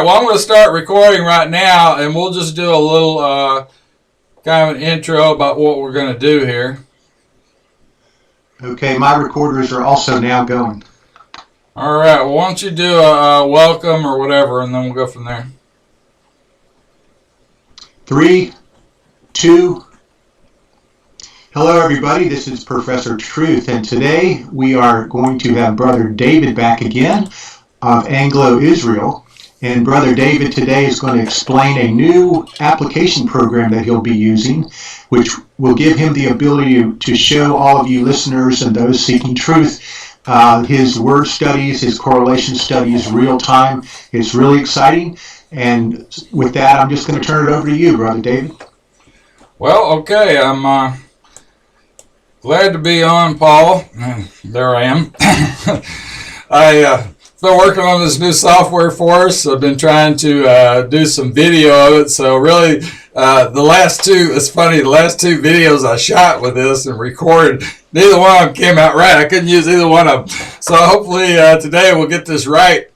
right, well, I'm going to start recording right now, and we'll just do a little kind of an intro about what we're going to do here. Okay, my recorders are also now going. All right, well, why don't you do a welcome or whatever, and then we'll go from there. 3, 2. Hello, everybody. This is Professor Truth, and today we are going to have Brother David back again of Anglo-Israel. And Brother David today is going to explain a new application program that he'll be using, which will give him the ability to show all of you listeners and those seeking truth his word studies, his correlation studies, real time. It's really exciting. And with that, I'm just going to turn it over to you, Brother David. Well, okay. I'm glad to be on, Paul. There I am. I've been working on this new software for us. I've been trying to do some video of it. So really, the last two videos I shot with this and recorded, neither one of them came out right. I couldn't use either one of them. So hopefully today we'll get this right.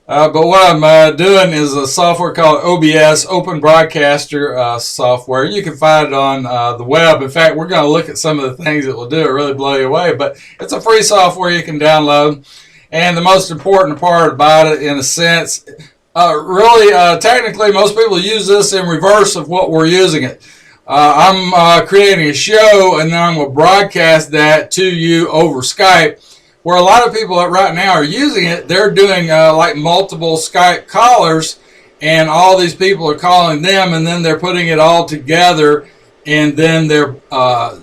But what I'm doing is a software called OBS, Open Broadcaster software. You can find it on the web. In fact, we're going to look at some of the things that will do it, really blow you away. But it's a free software you can download. And the most important part about it, in a sense, technically, most people use this in reverse of what we're using it. I'm creating a show, and then I'm going to broadcast that to you over Skype. Where a lot of people right now are using it, they're doing like multiple Skype callers, and all these people are calling them, and then they're putting it all together, and then they're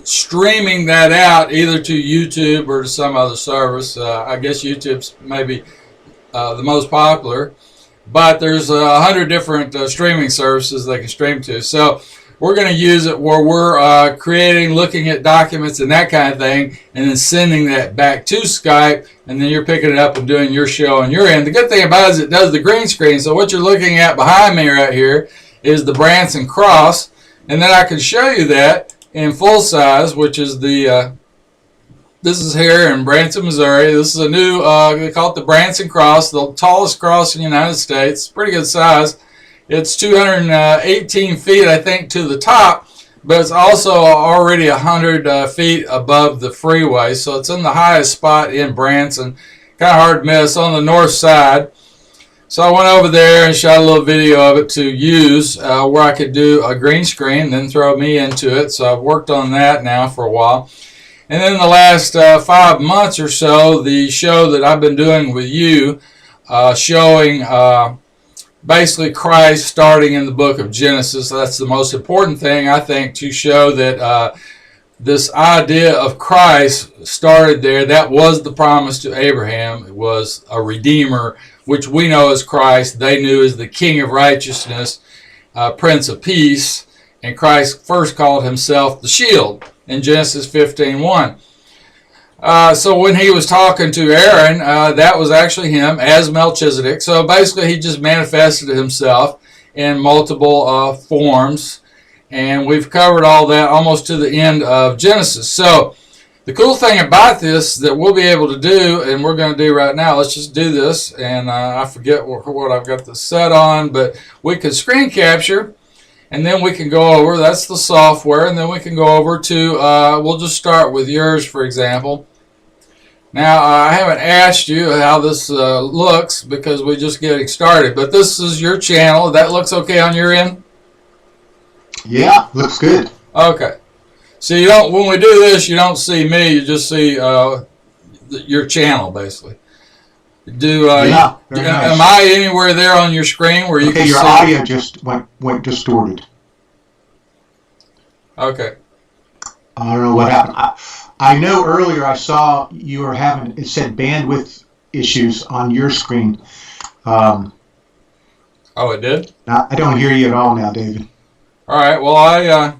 streaming that out either to YouTube or to some other service. I guess YouTube's maybe the most popular, but there's 100 different streaming services they can stream to. So we're going to use it where we're creating, looking at documents and that kind of thing, and then sending that back to Skype, and then you're picking it up and doing your show on your end. The good thing about it is it does the green screen. So what you're looking at behind me right here is the Branson Cross, and then I can show you that in full size, which is the this is here in Branson, Missouri. This is a new, they call it the Branson Cross, the tallest cross in the United States. Pretty good size. It's 218 feet, I think, to the top, but it's also already 100 feet above the freeway. So it's in the highest spot in Branson. Kind of hard to miss, on the north side. So I went over there and shot a little video of it to use where I could do a green screen, then throw me into it. So I've worked on that now for a while. And then the last 5 months or so, the show that I've been doing with you, showing basically Christ starting in the book of Genesis. That's the most important thing, I think, to show that this idea of Christ started there. That was the promise to Abraham. It was a Redeemer, which we know as Christ. They knew as the King of Righteousness, Prince of Peace, and Christ first called himself the Shield in Genesis 15:1. So when he was talking to Aaron, that was actually him as Melchizedek. So basically he just manifested himself in multiple forms. And we've covered all that almost to the end of Genesis. So the cool thing about this that we'll be able to do, and we're going to do right now, let's just do this. And I forget what I've got this set on, but we could screen capture. And then we can go over, that's the software, and then we can go over to, we'll just start with yours, for example. Now, I haven't asked you how this looks because we're just getting started, but this is your channel. That looks okay on your end? Yeah, looks good. Okay. So you don't, when we do this, you don't see me, you just see your channel, basically. Yeah, very nice. Am I anywhere there on your screen where you can see? Okay, your audio just went distorted. Okay. I don't know what happened. I know earlier I saw you were having, it said bandwidth issues on your screen. Oh, it did? I don't hear you at all now, David. All right, well, I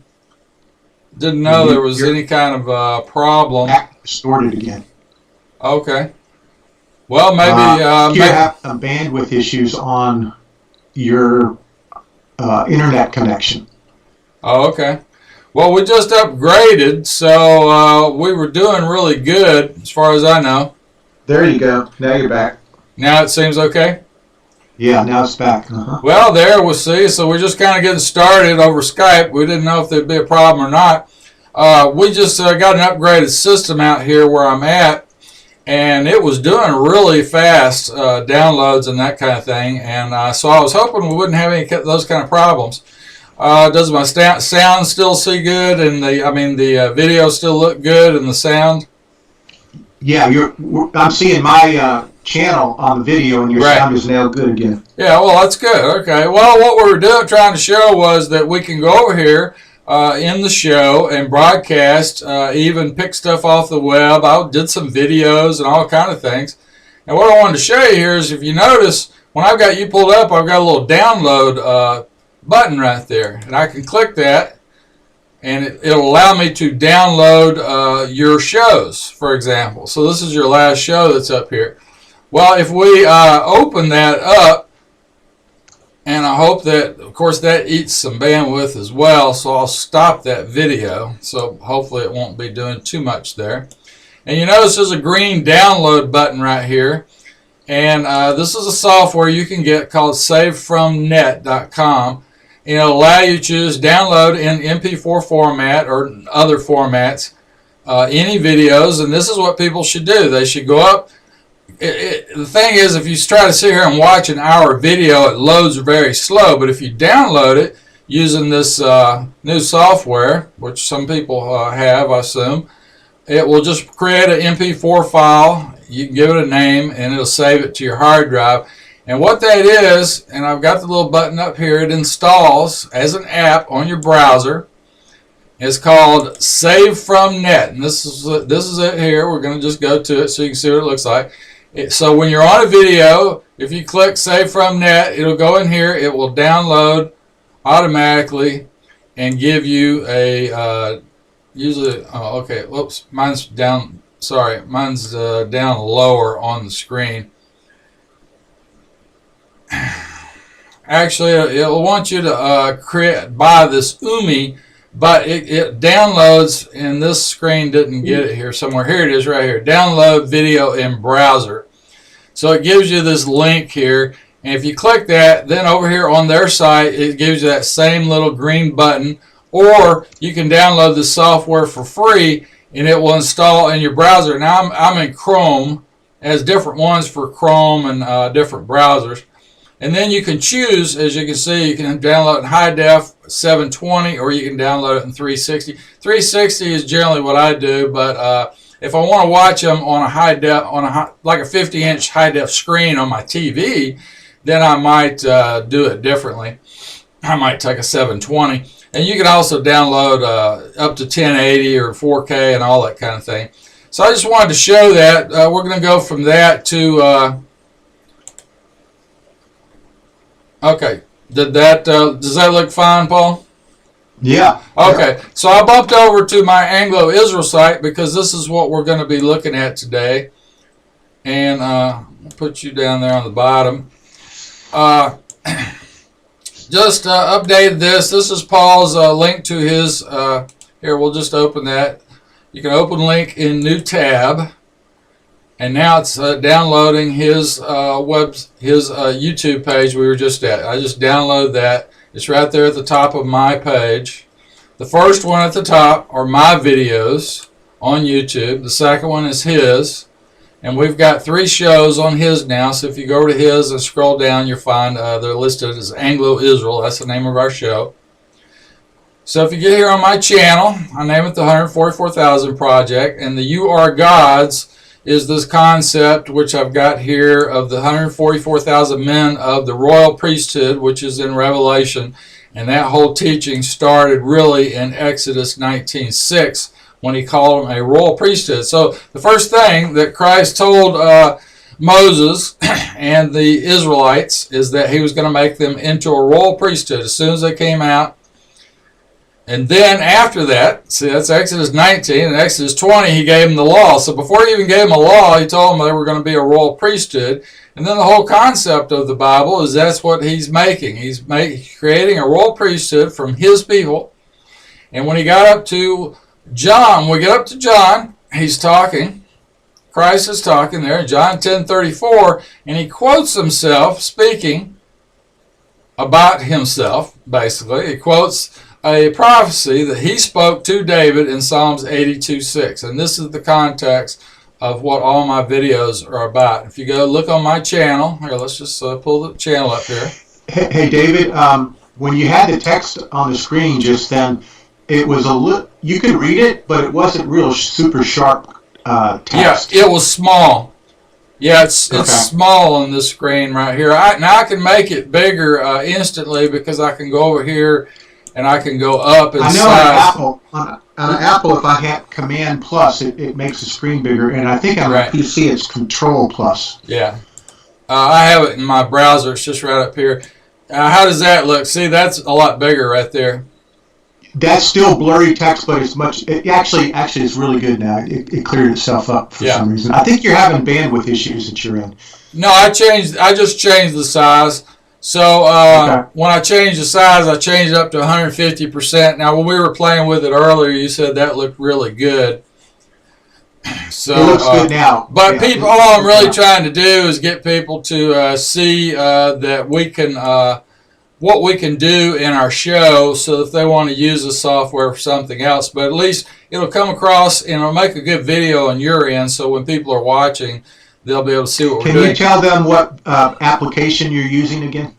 didn't know there was any kind of problem. Back distorted again. Okay. Well, maybe you have some bandwidth issues on your internet connection. Oh, okay. Well, we just upgraded, so we were doing really good, as far as I know. There you go. Now you're back. Now it seems okay? Yeah, now it's back. Uh-huh. Well, there we'll see. So we're just kind of getting started over Skype. We didn't know if there'd be a problem or not. We just got an upgraded system out here where I'm at, and it was doing really fast downloads and that kind of thing. And so I was hoping we wouldn't have any those kind of problems. Does my sound still see good, and the video still look good, and the sound? Yeah, I'm seeing my channel on the video, and your sound is now good again. Yeah, well, that's good. Okay. Well, what we were trying to show was that we can go over here in the show and broadcast, even pick stuff off the web. I did some videos and all kind of things. And what I wanted to show you here is, if you notice, when I've got you pulled up, I've got a little download button right there, and I can click that, and it'll allow me to download your shows, for example. So this is your last show that's up here. Well, if we open that up, and I hope that, of course, that eats some bandwidth as well, so I'll stop that video. So hopefully it won't be doing too much there. And you notice there's a green download button right here. And this is a software you can get called savefromnet.com. It'll allow you to choose download in MP4 format or other formats, any videos, and this is what people should do. They should go up. The thing is, if you try to sit here and watch an hour video, it loads very slow. But if you download it using this new software, which some people have, I assume, it will just create an MP4 file. You can give it a name, and it'll save it to your hard drive. And what that is, and I've got the little button up here, it installs as an app on your browser. It's called Save From Net, and this is it here. We're going to just go to it so you can see what it looks like. So when you're on a video, if you click Save From Net, it'll go in here. It will download automatically and give you a usually. Oh, okay. Whoops, mine's down. Sorry, mine's down lower on the screen. Actually, it'll want you to buy this UMI, but it downloads, and this screen didn't get it here somewhere. Here it is right here. Download video in browser. So it gives you this link here, and if you click that, then over here on their site, it gives you that same little green button, or you can download the software for free, and it will install in your browser. Now I'm in Chrome. It has different ones for Chrome and different browsers. And then you can choose, as you can see, you can download it in high def 720, or you can download it in 360. 360 is generally what I do, but if I want to watch them on a high def, like a 50-inch high def screen on my TV, then I might do it differently. I might take a 720, and you can also download up to 1080 or 4K and all that kind of thing. So I just wanted to show that. We're going to go from that to. Okay, does that look fine, Paul? Yeah. Okay, yeah. So I bumped over to my Anglo-Israel site because this is what we're going to be looking at today. And I'll put you down there on the bottom. Just updated this. This is Paul's link to his. Here, we'll just open that. You can open link in new tab. And now it's downloading his YouTube page we were just at. I just download that. It's right there at the top of my page. The first one at the top are my videos on YouTube. The second one is his. And we've got 3 shows on his now. So if you go to his and scroll down, you'll find they're listed as Anglo-Israel. That's the name of our show. So if you get here on my channel, I name it the 144,000 Project. And the You Are Gods is this concept which I've got here of the 144,000 men of the royal priesthood, which is in Revelation. And that whole teaching started really in Exodus 19:6 when he called them a royal priesthood. So the first thing that Christ told Moses and the Israelites is that he was going to make them into a royal priesthood as soon as they came out. And then after that, see, that's Exodus 19, and Exodus 20, he gave them the law. So before he even gave them a law, he told them they were going to be a royal priesthood. And then the whole concept of the Bible is that's what he's making. He's creating a royal priesthood from his people. And when he got up to John, we get up to John, he's talking. Christ is talking there in John 10:34, and he quotes himself speaking. about himself, basically. He quotes a prophecy that he spoke to David in Psalms 82:6. And this is the context of what all my videos are about. If you go look on my channel, here, let's just pull the channel up here. Hey David, when you had the text on the screen just then, it was a little, you could read it, but it wasn't real super sharp text. Yeah, it was small. Yeah, it's small on this screen right here. Now I can make it bigger instantly because I can go over here and I can go up in size. I know on an Apple, if I hit Command Plus, it makes the screen bigger, and I think on a PC it's Control Plus. Yeah, I have it in my browser. It's just right up here. How does that look? See, that's a lot bigger right there. That's still blurry text, but it's much. Actually, it's really good now. It cleared itself up for some reason. I think you're having bandwidth issues that you're in. No, I just changed the size. So when I changed the size, I changed it up to 150%. Now, when we were playing with it earlier, you said that looked really good. So it looks good now. But people, all I'm really trying to do is get people to see that we can. What we can do in our show, so if they want to use the software for something else, but at least it'll come across and it'll make a good video on your end, so when people are watching, they'll be able to see what we're doing. Can you tell them what application you're using again?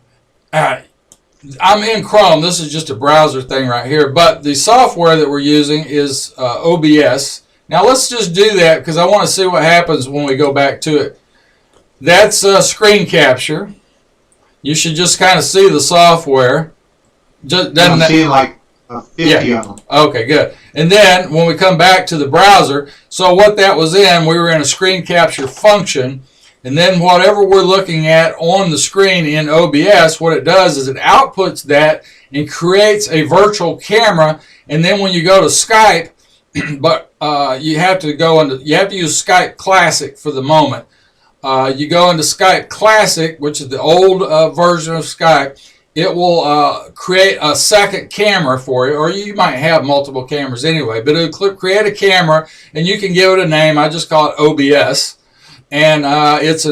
I'm in Chrome. This is just a browser thing right here, but the software that we're using is OBS. Now let's just do that because I want to see what happens when we go back to it. That's screen capture. You should just kind of see the software. I'm seeing like 50 of them. Okay, good. And then when we come back to the browser, so what that was in, we were in a screen capture function. And then whatever we're looking at on the screen in OBS, what it does is it outputs that and creates a virtual camera. And then when you go to Skype, but you have to use Skype Classic for the moment. You go into Skype Classic, which is the old version of Skype. It will create a second camera for you, or you might have multiple cameras anyway, but it'll create a camera, and you can give it a name. I just call it OBS, and it's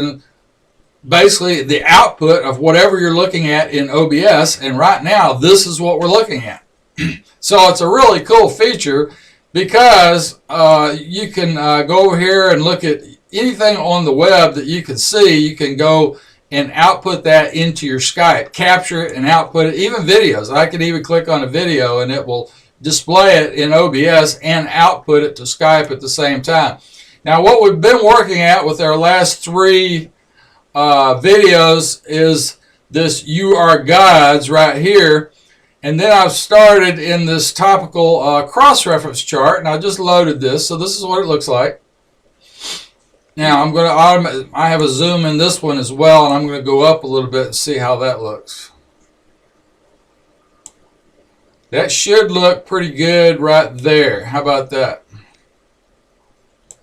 basically the output of whatever you're looking at in OBS, and right now, this is what we're looking at. So it's a really cool feature because you can go over here and look at anything on the web that you can see. You can go and output that into your Skype, capture it and output it, even videos. I could even click on a video and it will display it in OBS and output it to Skype at the same time. Now what we've been working at with our last 3 videos is this You Are Gods right here. And then I've started in this topical cross-reference chart, and I just loaded this, so this is what it looks like. Now I have a zoom in this one as well, and I'm going to go up a little bit and see how that looks. That should look pretty good right there. How about that?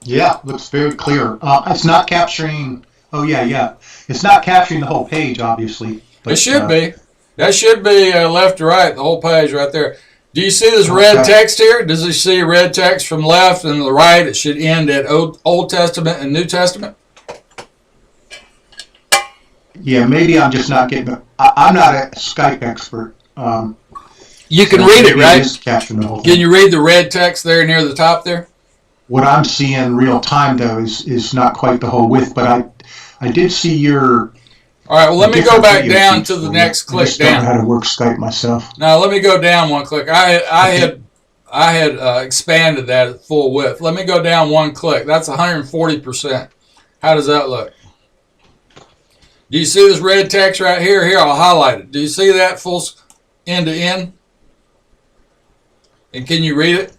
Yeah, looks very clear. It's not capturing. Oh yeah. It's not capturing the whole page, obviously. But, it should be. That should be left to right, the whole page right there. Do you see this red text here? Does you see red text from left and the right? It should end at Old Testament and New Testament. Yeah, maybe I'm just not getting. I'm not a Skype expert. You can read it, right? Capturing the whole thing. Can you read the red text there near the top there? What I'm seeing real time though is not quite the whole width, but I did see your. All right, well, let me go back down to the next click down. I just don't know how to work Skype myself. Now, let me go down one click. I had expanded that at full width. Let me go down one click. That's 140%. How does that look? Do you see this red text right here? Here, I'll highlight it. Do you see that full end to end? And can you read it?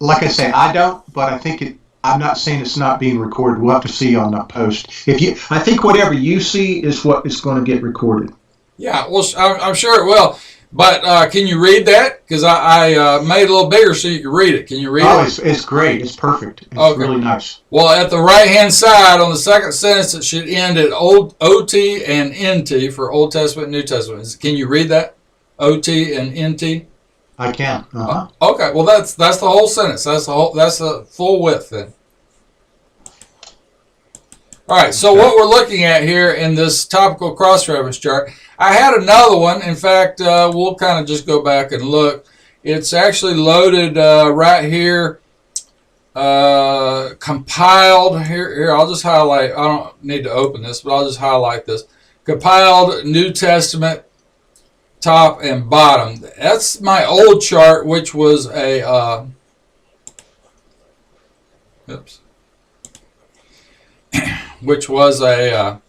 Like I say, I don't, but I think it. I'm not saying it's not being recorded. We'll have to see on that post. I think whatever you see is what is going to get recorded. Yeah, well, I'm sure it will. But can you read that? Because I made it a little bigger so you can read it. Can you read it? Oh, it's great. It's perfect. It's really nice. Well, at the right-hand side, on the second sentence, it should end at OT and NT for Old Testament and New Testament. Can you read that? OT and NT? I can. Okay, well that's the whole sentence. That's the full width then. All right, so what we're looking at here in this topical cross-reference chart, I had another one. In fact, we'll kind of just go back and look. It's actually loaded right here, compiled. Here, I'll just highlight. I don't need to open this, but I'll just highlight this. Compiled New Testament, top and bottom. That's my old chart, which was a which was a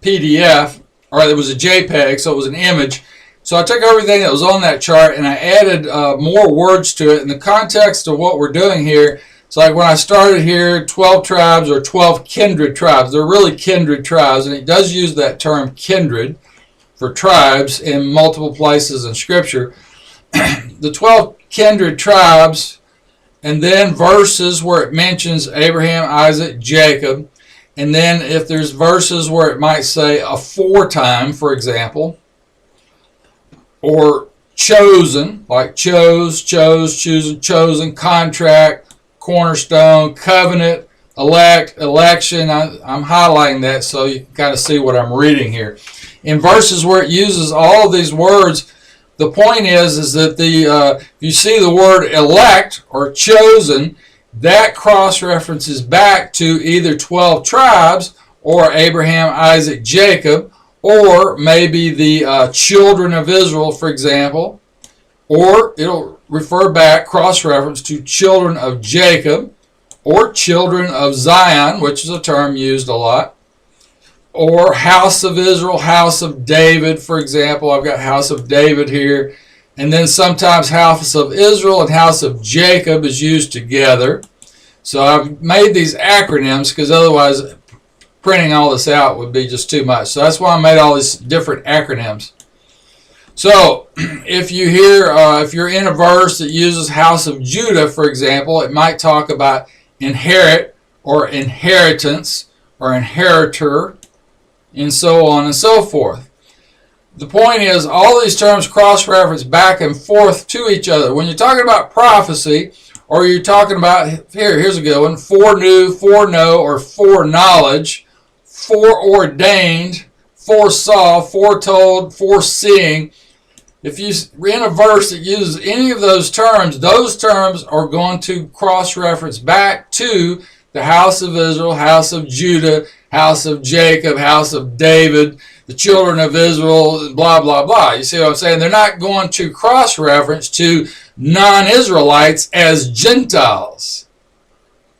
PDF, or it was a JPEG, so it was an image. So I took everything that was on that chart and I added more words to it. In the context of what we're doing here, it's like when I started here, 12 tribes or 12 kindred tribes. They're really kindred tribes, and it does use that term kindred for tribes in multiple places in Scripture. The 12 kindred tribes, and then verses where it mentions Abraham, Isaac, Jacob. And then if there's verses where it might say aforetime, for example, or chosen, like chose, chosen, chosen, contract, cornerstone, covenant, elect, election. I'm highlighting that so you can kind of see what I'm reading here. In verses where it uses all of these words, the point is that if you see the word elect or chosen, that cross-references back to either 12 tribes or Abraham, Isaac, Jacob, or maybe the children of Israel, for example, or it'll refer back, cross-reference, to children of Jacob or children of Zion, which is a term used a lot, or house of Israel, house of David, for example. I've got house of David here. And then sometimes house of Israel and house of Jacob is used together. So I've made these acronyms because otherwise printing all this out would be just too much. So that's why I made all these different acronyms. So if you hear, if you're in a verse that uses house of Judah, for example, it might talk about inherit or inheritance or inheritor and so on and so forth. The point is, all these terms cross-reference back and forth to each other. When you're talking about prophecy, or you're talking about, here's a good one, foreknew, foreknow, or foreknowledge, foreordained, foresaw, foretold, foreseeing. If you're in a verse that uses any of those terms are going to cross-reference back to the house of Israel, house of Judah, house of Jacob, house of David, the children of Israel, blah, blah, blah. You see what I'm saying? They're not going to cross-reference to non-Israelites as Gentiles.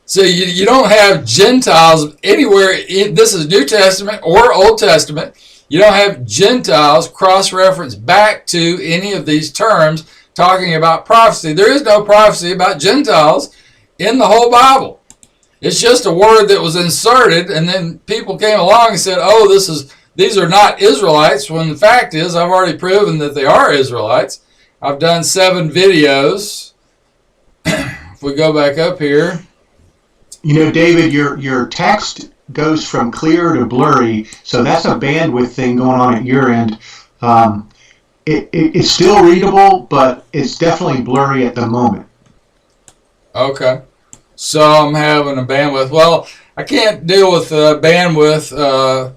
So you don't have Gentiles anywhere. This is New Testament or Old Testament. You don't have Gentiles cross-reference back to any of these terms talking about prophecy. There is no prophecy about Gentiles in the whole Bible. It's just a word that was inserted, and then people came along and said, oh, these are not Israelites, when the fact is I've already proven that they are Israelites. I've done 7 videos. If we go back up here. You know, David, your text goes from clear to blurry, so that's a bandwidth thing going on at your end. It's still readable, but it's definitely blurry at the moment. Okay. So I'm having a bandwidth. Well, I can't deal with bandwidth.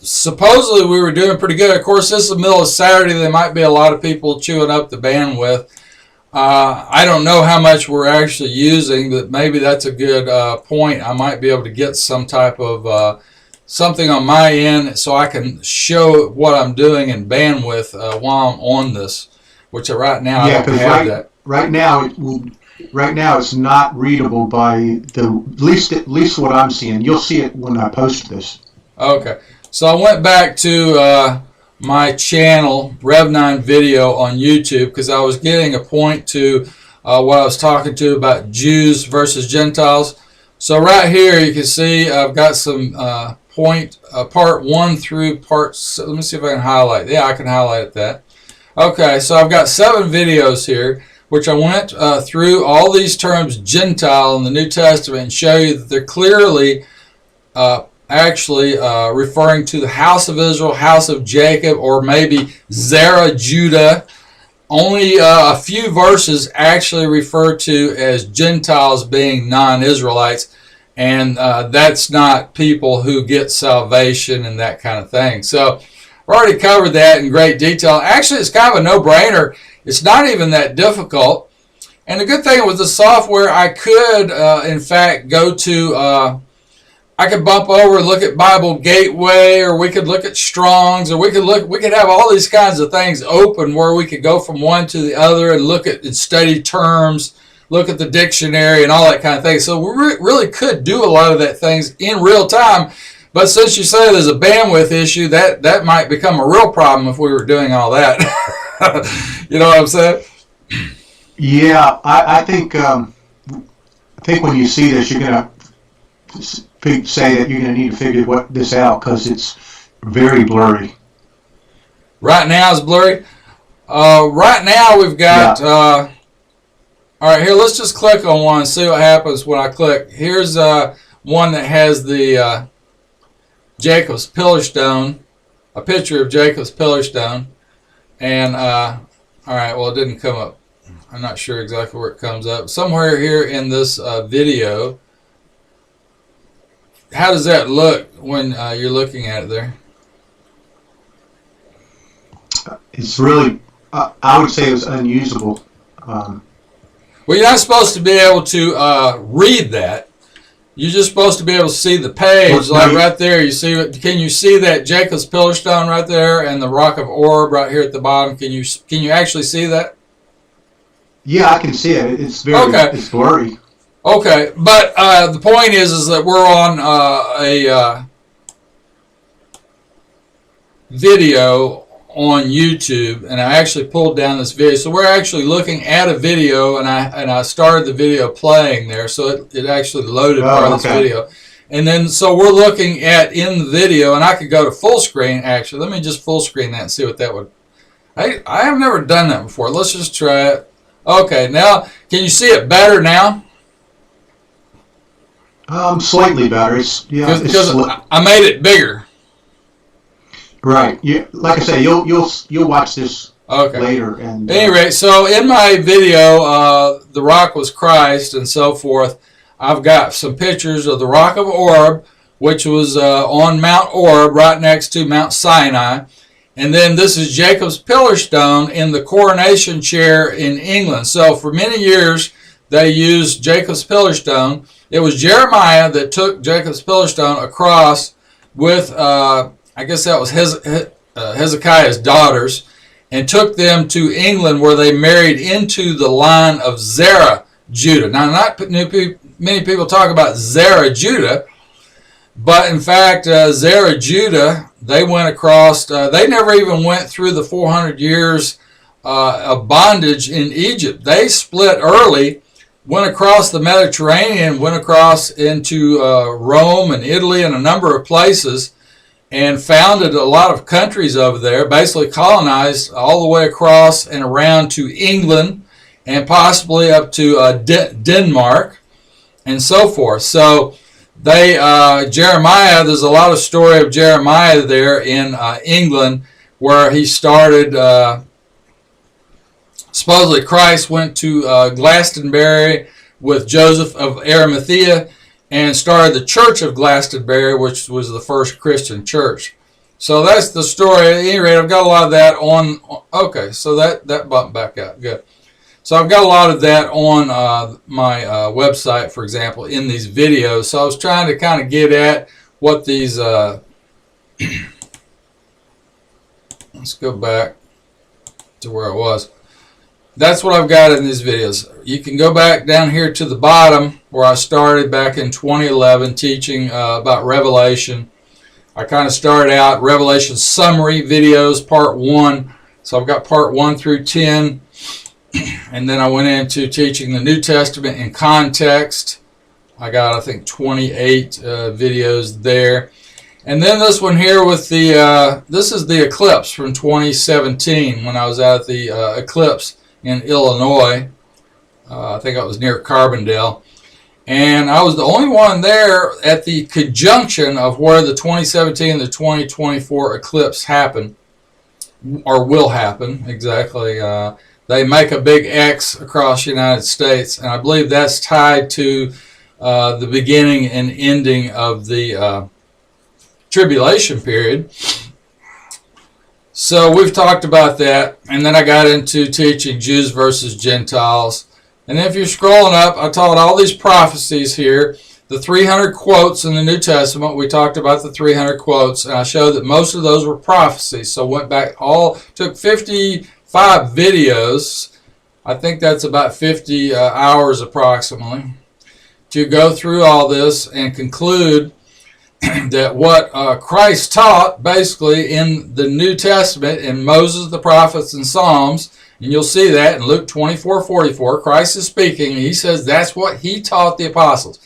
Supposedly we were doing pretty good. Of course, this is the middle of Saturday. There might be a lot of people chewing up the bandwidth. I don't know how much we're actually using, but maybe that's a good point. I might be able to get some type of something on my end so I can show what I'm doing in bandwidth while I'm on this, which right now I don't have that. Right now it's not readable by at least what I'm seeing. You'll see it when I post this. Okay. So I went back to my channel, Rev9 Video on YouTube, because I was getting a point to what I was talking to about Jews versus Gentiles. So right here you can see I've got some part 1 through part, let me see if I can highlight. Yeah, I can highlight that. Okay, so I've got 7 videos here, which I went through all these terms Gentile in the New Testament and show you that they're clearly actually referring to the house of Israel, house of Jacob, or maybe Zerah, Judah. Only a few verses actually refer to as Gentiles being non-Israelites. and that's not people who get salvation and that kind of thing. So I've already covered that in great detail. Actually, it's kind of a no-brainer. It's not even that difficult. And the good thing with the software, I could, in fact, go to, I could bump over and look at Bible Gateway, or we could look at Strong's, or we could have all these kinds of things open where we could go from one to the other and look at and study terms, look at the dictionary and all that kind of thing. So we really could do a lot of that things in real time. But since you say there's a bandwidth issue, that might become a real problem if we were doing all that. You know what I'm saying? Yeah, I think when you see this, you're going to say that you're going to need to figure this out because it's very blurry. Right now it's blurry. Right now we've got. Yeah. All right, here, let's just click on one and see what happens when I click. Here's one that has the Jacob's Pillar Stone, a picture of Jacob's Pillar Stone. And, all right, well, it didn't come up. I'm not sure exactly where it comes up. Somewhere here in this video. How does that look when you're looking at it there? It's really, I would say it was unusable. Well, you're not supposed to be able to read that. You're just supposed to be able to see the page, like right there. You see? Can you see that Jacob's Pillar Stone right there, and the Rock of Orb right here at the bottom? Can you actually see that? Yeah, I can see it. It's very It's blurry. Okay, but the point is that we're on a video on YouTube, and I actually pulled down this video. So we're actually looking at a video, and I started the video playing there, so it actually loaded part of this video. And then so we're looking at in the video, and I could go to full screen actually. Let me just full screen that and see what that would. I have never done that before. Let's just try it. Okay, now can you see it better now? Slightly better. Because I made it bigger. Right. Like I say, you'll watch this later. And at any rate, so in my video, the rock was Christ and so forth. I've got some pictures of the Rock of Orb, which was on Mount Orb, right next to Mount Sinai. And then this is Jacob's Pillar Stone in the coronation chair in England. So for many years, they used Jacob's Pillar Stone. It was Jeremiah that took Jacob's Pillar Stone across with, I guess that was Hezekiah's daughters, and took them to England where they married into the line of Zerah, Judah. Now, not many people talk about Zerah, Judah, but in fact, Zerah, Judah, they went across, they never even went through the 400 years of bondage in Egypt. They split early, went across the Mediterranean, went across into Rome and Italy and a number of places, and founded a lot of countries over there, basically colonized all the way across and around to England and possibly up to Denmark and so forth. So they, Jeremiah, there's a lot of story of Jeremiah there in England where he started, supposedly Christ went to Glastonbury with Joseph of Arimathea and started the Church of Glastonbury, which was the first Christian church. So that's the story. At any rate, I've got a lot of that on. Okay, so that bumped back out. Good. So I've got a lot of that on my website, for example, in these videos. So I was trying to kind of get at what these. Let's go back to where I was. That's what I've got in these videos. You can go back down here to the bottom where I started back in 2011 teaching about Revelation. I kind of started out Revelation summary videos, part 1. So I've got part 1 through 10. And then I went into teaching the New Testament in context. I got, I think, 28 videos there. And then this one here with the, this is the eclipse from 2017 when I was out at the eclipse in Illinois. I think I was near Carbondale. And I was the only one there at the conjunction of where the 2017 and the 2024 eclipse happened, or will happen, exactly. They make a big X across the United States, and I believe that's tied to the beginning and ending of the tribulation period. So we've talked about that, and then I got into teaching Jews versus Gentiles. And if you're scrolling up, I taught all these prophecies here, the 300 quotes in the New Testament. We talked about the 300 quotes, and I showed that most of those were prophecies. So went back, took 55 videos. I think that's about 50 hours approximately, to go through all this and conclude that what Christ taught basically in the New Testament, in Moses, the prophets, and Psalms, and you'll see that in Luke 24:44, Christ is speaking, and he says that's what he taught the apostles.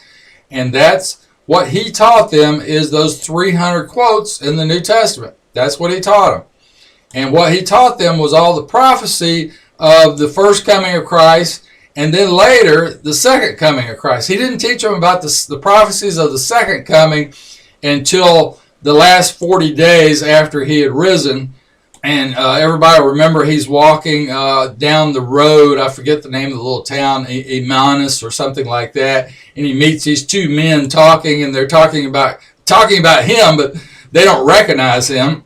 And that's what he taught them, is those 300 quotes in the New Testament. That's what he taught them. And what he taught them was all the prophecy of the first coming of Christ, and then later the second coming of Christ. He didn't teach them about the prophecies of the second coming until the last 40 days after he had risen. And everybody remember, he's walking down the road. I forget the name of the little town, Emmaus or something like that. And he meets these two men talking, and they're talking about him, but they don't recognize him.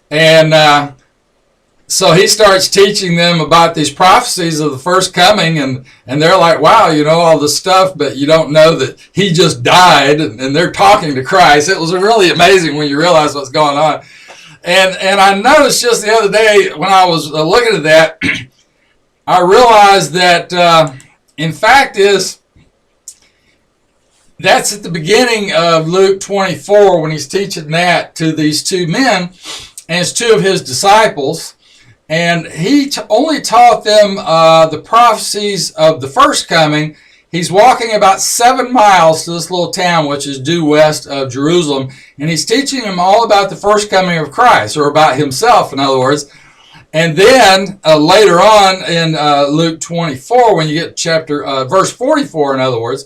And so he starts teaching them about these prophecies of the first coming, and they're like, wow, you know all this stuff, but you don't know that he just died, and they're talking to Christ. It was really amazing when you realize what's going on. And I noticed just the other day when I was looking at that, I realized that, in fact, that's at the beginning of Luke 24 when he's teaching that to these two men, and it's two of his disciples. And he only taught them the prophecies of the first coming. He's walking about 7 miles to this little town, which is due west of Jerusalem, and he's teaching them all about the first coming of Christ, or about himself, in other words. And then later on in Luke 24, when you get verse 44, in other words,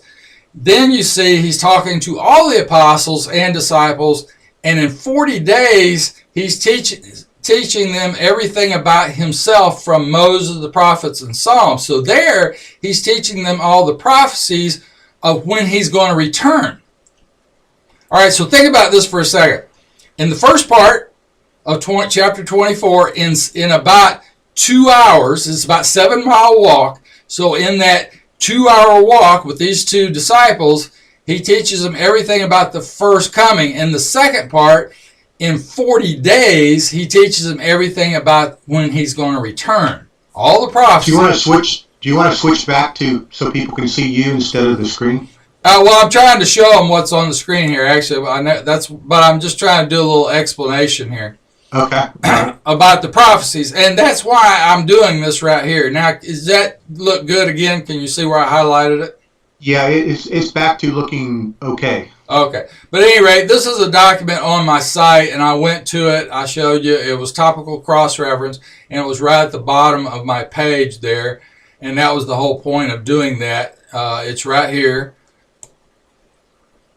then you see he's talking to all the apostles and disciples, and in 40 days he's teaching them everything about himself from Moses, the prophets, and Psalms. So there, he's teaching them all the prophecies of when he's going to return. All right, so think about this for a second. In the first part of chapter 24, in about 2 hours, it's about 7 mile walk. So in that 2 hour walk with these two disciples, he teaches them everything about the first coming. In the second part, in 40 days, he teaches them everything about when he's going to return. All the prophecies. Do you want to switch back to so people can see you instead of the screen? Well, I'm trying to show them what's on the screen here, actually. But I'm just trying to do a little explanation here. Okay. About the prophecies, and that's why I'm doing this right here. Now, does that look good again? Can you see where I highlighted it? Yeah, it's back to looking okay. Okay. But at any rate, this is a document on my site, and I went to it. I showed you. It was Topical Crossreference, and it was right at the bottom of my page there, and that was the whole point of doing that. It's right here.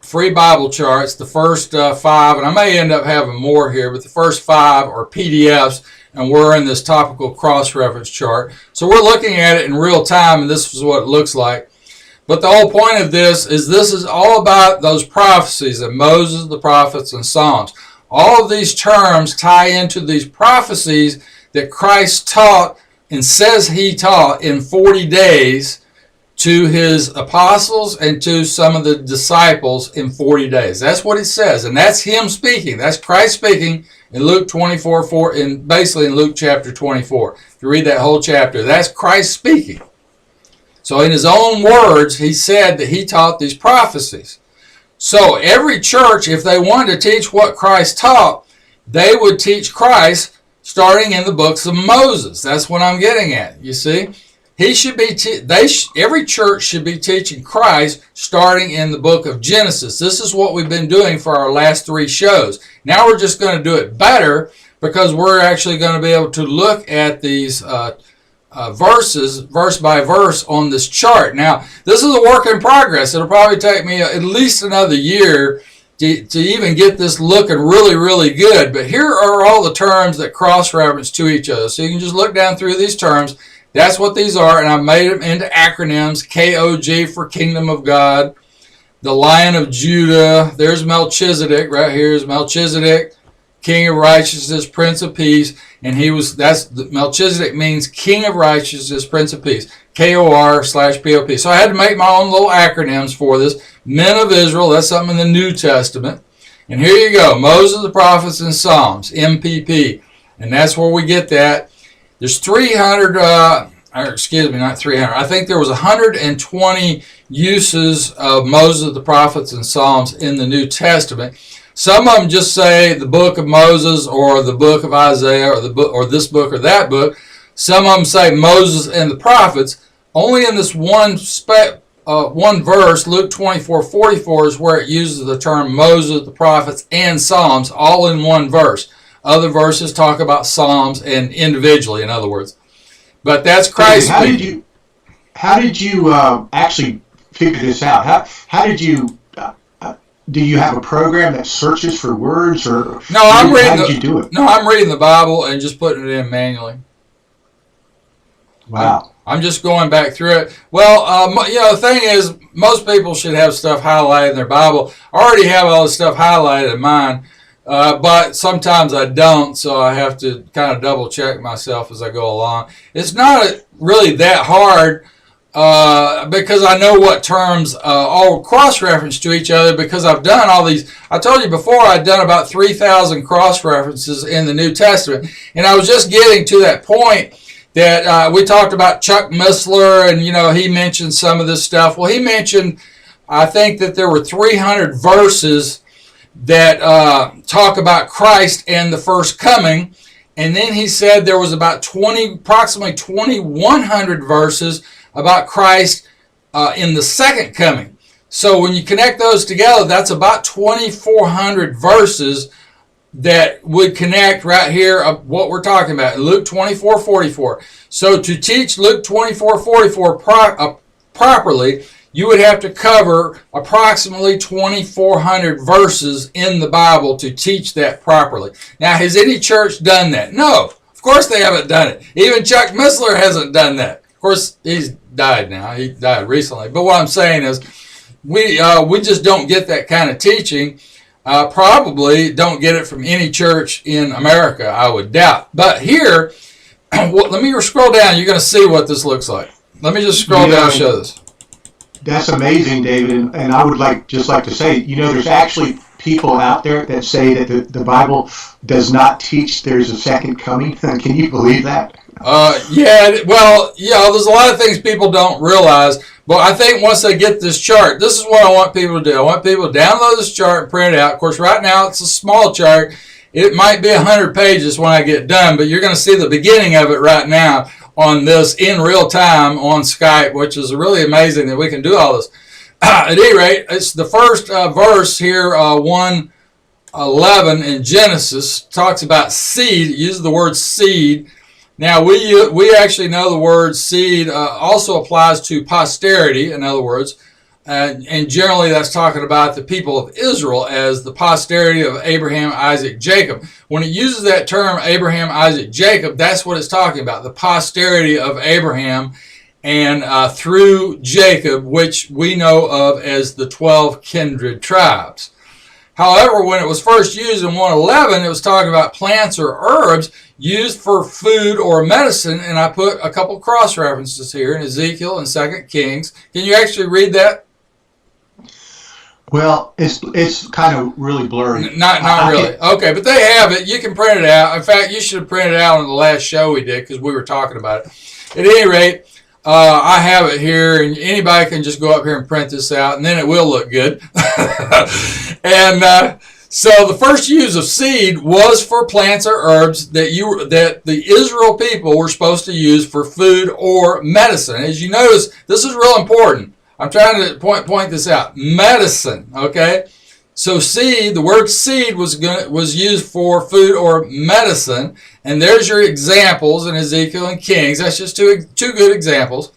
Free Bible charts, the first 5, and I may end up having more here, but the first 5 are PDFs, and we're in this Topical Cross-Reference chart. So we're looking at it in real time, and this is what it looks like. But the whole point of this is all about those prophecies of Moses, the prophets, and Psalms. All of these terms tie into these prophecies that Christ taught and says he taught in 40 days to his apostles and to some of the disciples in 40 days. That's what it says, and that's him speaking. That's Christ speaking in Luke 24:4, basically in Luke chapter 24. If you read that whole chapter, that's Christ speaking. So in his own words, he said that he taught these prophecies. So every church, if they wanted to teach what Christ taught, they would teach Christ starting in the books of Moses. That's what I'm getting at, you see. He should be. Every church should be teaching Christ starting in the book of Genesis. This is what we've been doing for our last 3 shows. Now we're just going to do it better because we're actually going to be able to look at these verses, verse by verse, on this chart. Now, this is a work in progress. It'll probably take me at least another year to even get this looking really, really good. But here are all the terms that cross-reference to each other. So you can just look down through these terms. That's what these are, and I've made them into acronyms. KOG for Kingdom of God. the Lion of Judah. There's Melchizedek. Right here is Melchizedek, King of Righteousness, Prince of Peace. And Melchizedek means King of Righteousness, Prince of Peace. KOR/POP. So I had to make my own little acronyms for this. Men of Israel, that's something in the New Testament. And here you go, Moses, the Prophets, and Psalms, MPP. And that's where we get that. There's 300, not 300. I think there was 120 uses of Moses, the Prophets, and Psalms in the New Testament. Some of them just say the book of Moses or the book of Isaiah or this book or that book. Some of them say Moses and the prophets. Only in this one verse, Luke 24:44, is where it uses the term Moses, the prophets, and Psalms, all in one verse. Other verses talk about Psalms and individually, in other words. But that's Christ speaking. How did you actually figure this out? How did you? Do you have a program that searches for words, or how did you do it? No, I'm reading the Bible and just putting it in manually. Wow. I'm just going back through it. Well, the thing is, most people should have stuff highlighted in their Bible. I already have all this stuff highlighted in mine, but sometimes I don't, so I have to kind of double check myself as I go along. It's not really that hard because I know what terms all cross-reference to each other because I've done all these. I told you before I'd done about 3,000 cross-references in the New Testament, and I was just getting to that point that we talked about Chuck Missler, and he mentioned some of this stuff. Well, he mentioned, I think that there were 300 verses that talk about Christ and the first coming, and then he said there was about approximately 2,100 verses about Christ in the second coming. So when you connect those together, that's about 2,400 verses that would connect right here of what we're talking about, Luke 24:44. So to teach Luke 24:44 properly, you would have to cover approximately 2,400 verses in the Bible to teach that properly. Now, has any church done that? No, of course they haven't done it. Even Chuck Missler hasn't done that. Of course, he's died now. He died recently. But what I'm saying is we just don't get that kind of teaching. Probably don't get it from any church in America, I would doubt. But here, let me scroll down. You're going to see what this looks like. Let me just scroll down and show this. That's amazing, David. And I would just like to say, there's actually people out there that say that the Bible does not teach there's a second coming. Can you believe that? There's a lot of things people don't realize. But I think once they get this chart, this is what I want people to do. I want people to download this chart and print it out. Of course, right now it's a small chart. It might be 100 pages when I get done, but you're going to see the beginning of it right now on this in real time on Skype, which is really amazing that we can do all this. At any rate, it's the first verse here, 1:11 in Genesis, talks about seed. It uses the word seed. Now, we actually know the word seed also applies to posterity, in other words, and generally that's talking about the people of Israel as the posterity of Abraham, Isaac, Jacob. When it uses that term, Abraham, Isaac, Jacob, that's what it's talking about, the posterity of Abraham and through Jacob, which we know of as the 12 kindred tribes. However, when it was first used in 1:11, it was talking about plants or herbs used for food or medicine, and I put a couple cross-references here in Ezekiel and 2 Kings. Can you actually read that? Well, it's kind of really blurry. Not really. Okay, but they have it. You can print it out. In fact, you should have printed it out on the last show we did because we were talking about it. At any rate, I have it here, and anybody can just go up here and print this out, and then it will look good. And so the first use of seed was for plants or herbs that the Israel people were supposed to use for food or medicine. As you notice, this is real important. I'm trying to point this out. Medicine, okay? So seed, the word seed was used for food or medicine, and there's your examples in Ezekiel and Kings. That's just two good examples,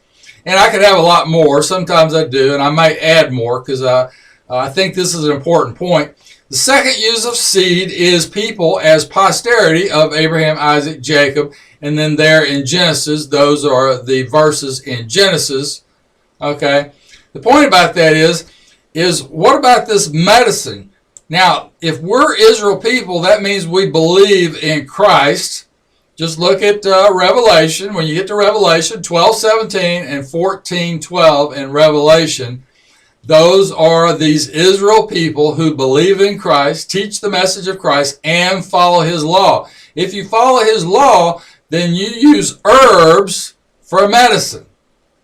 and I could have a lot more. Sometimes I do, and I might add more because I think this is an important point. The second use of seed is people as posterity of Abraham, Isaac, Jacob, and then there in Genesis, those are the verses in Genesis. Okay, the point about that is is, what about this medicine? Now, if we're Israel people, that means we believe in Christ. Just look at Revelation. When you get to Revelation 12:17 and 14:12 in Revelation, those are these Israel people who believe in Christ, teach the message of Christ, and follow his law. If you follow his law, then you use herbs for medicine.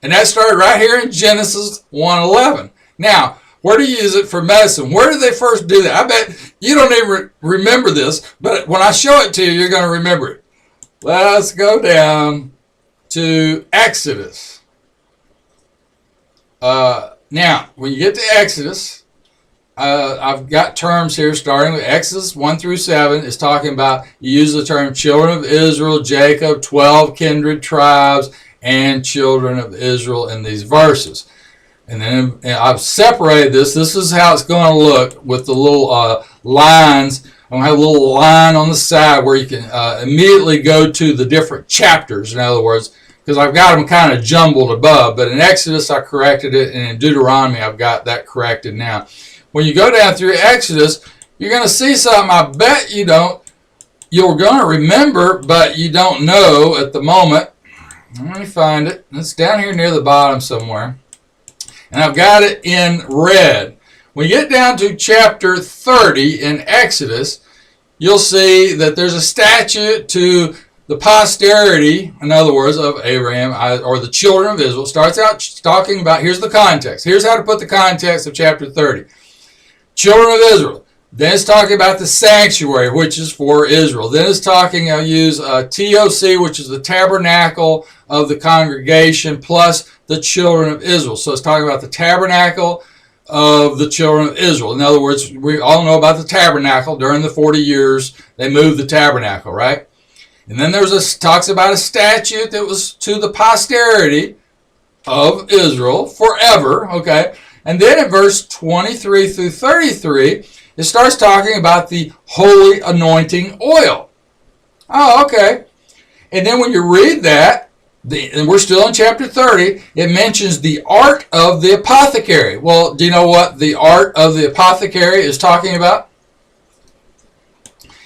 And that started right here in Genesis 1:11. Now, where do you use it for medicine? Where did they first do that? I bet you don't even remember this, but when I show it to you, you're going to remember it. Let's go down to Exodus. Now, when you get to Exodus, I've got terms here starting with Exodus 1 through 7. It's talking about, you use the term children of Israel, Jacob, 12 kindred tribes, and children of Israel in these verses. And then I've separated this. This is how it's going to look with the little lines. I'm going to have a little line on the side where you can immediately go to the different chapters, in other words, because I've got them kind of jumbled above. But in Exodus, I corrected it, and in Deuteronomy, I've got that corrected now. When you go down through Exodus, you're going to see something I bet you don't. You're going to remember, but you don't know at the moment. Let me find it. It's down here near the bottom somewhere. And I've got it in red. When you get down to chapter 30 in Exodus, you'll see that there's a statute to the posterity, in other words, of Abraham, or the children of Israel. Starts out talking about, here's the context. Here's how to put the context of chapter 30. Children of Israel. Then it's talking about the sanctuary, which is for Israel. Then it's talking, I'll use TOC, which is the tabernacle of the congregation, plus the children of Israel. So it's talking about the tabernacle of the children of Israel. In other words, we all know about the tabernacle. During the 40 years, they moved the tabernacle, right? And then talks about a statute that was to the posterity of Israel forever, okay? And then in verse 23 through 33, it starts talking about the holy anointing oil. Oh, okay. And then when you read that, and we're still in chapter 30, it mentions the art of the apothecary. Well, do you know what the art of the apothecary is talking about?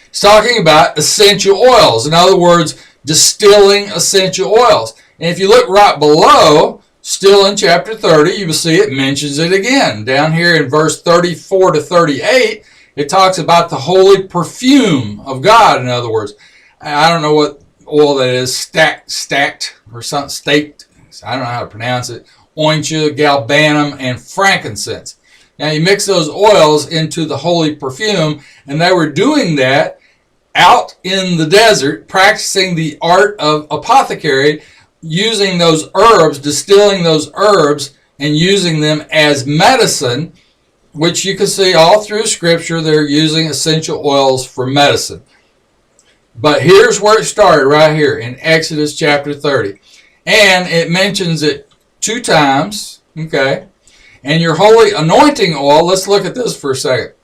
It's talking about essential oils. In other words, distilling essential oils. And if you look right below, still in chapter 30, you will see it mentions it again. Down here in verse 34 to 38, it talks about the holy perfume of God, in other words. I don't know what oil that is, stacked or something, staked. I don't know how to pronounce it. Onycha, galbanum, and frankincense. Now you mix those oils into the holy perfume, and they were doing that out in the desert, practicing the art of apothecary, using those herbs, distilling those herbs, and using them as medicine, which you can see all through Scripture. They're using essential oils for medicine. But here's where it started, right here in Exodus chapter 30. And it mentions it 2 times, okay? And your holy anointing oil, let's look at this for a second.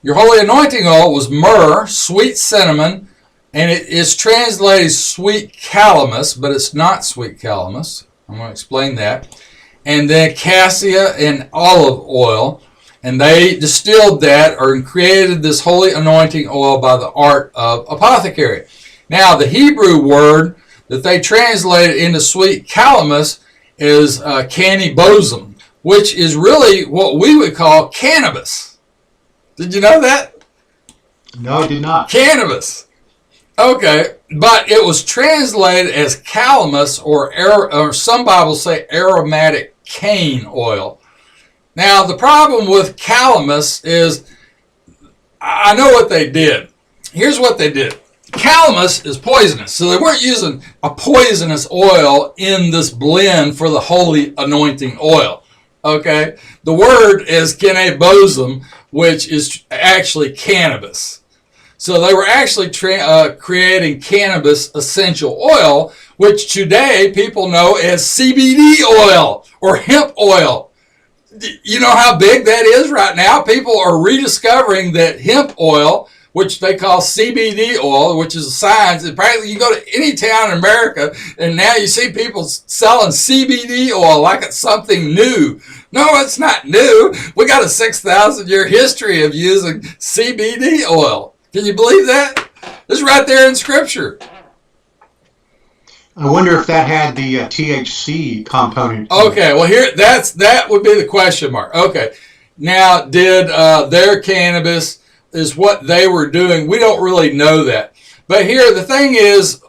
Your holy anointing oil was myrrh, sweet cinnamon, and it is translated sweet calamus, but it's not sweet calamus. I'm going to explain that. And then cassia and olive oil. And they distilled that or created this holy anointing oil by the art of apothecary. Now, the Hebrew word that they translated into sweet calamus is cannibosum, which is really what we would call cannabis. Did you know that? No, I did not. Cannabis. Okay, but it was translated as calamus, or some Bibles say aromatic cane oil. Now, the problem with calamus is, I know what they did. Here's what they did. Calamus is poisonous, so they weren't using a poisonous oil in this blend for the holy anointing oil. Okay? The word is cannabosum, which is actually cannabis. So they were actually creating cannabis essential oil, which today people know as CBD oil or hemp oil. You know how big that is right now? People are rediscovering that hemp oil, which they call CBD oil, which is a science. Practically, you go to any town in America, and now you see people selling CBD oil like it's something new. No, it's not new. We got a 6,000-year history of using CBD oil. Can you believe that? It's right there in Scripture. I wonder if that had the THC component. Okay, well that would be the question mark. Okay, now did their cannabis is what they were doing? We don't really know that. But here the thing is,